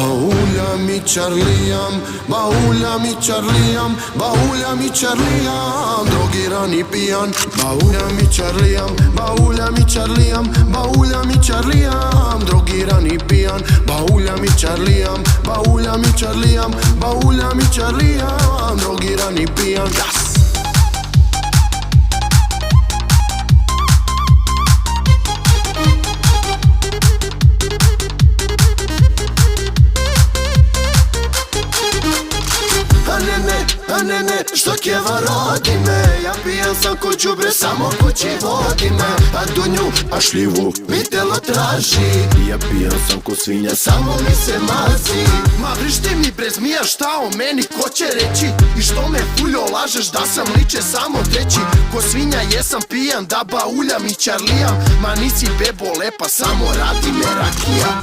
Bauljam i čarlijam, bauljam i čarlijam, bauljam i čarlijam, drogiran i pijan. Bauljam i čarlijam, bauljam i čarlijam, bauljam i čarlijam, drogiran i pijan. Bauljam i čarlijam, bauljam i čarlijam, bauljam i čarlijam, drogiran i pijan. A ne, što kjeva rodi me, ja pijan sam ko đubre, samo kući vodi me. A dunju, a šljivu, mi telo traži, ja pijan sam ko svinja, samo mi se mazi. Ma vrišti mi bre zmija, šta o meni ko će reći? I što me fuljo lažeš da sam liče samo treći? Ko svinja jesam pijan, da bauljam i čarlijam. Ma nisi bebo lepa, samo radi me rakija.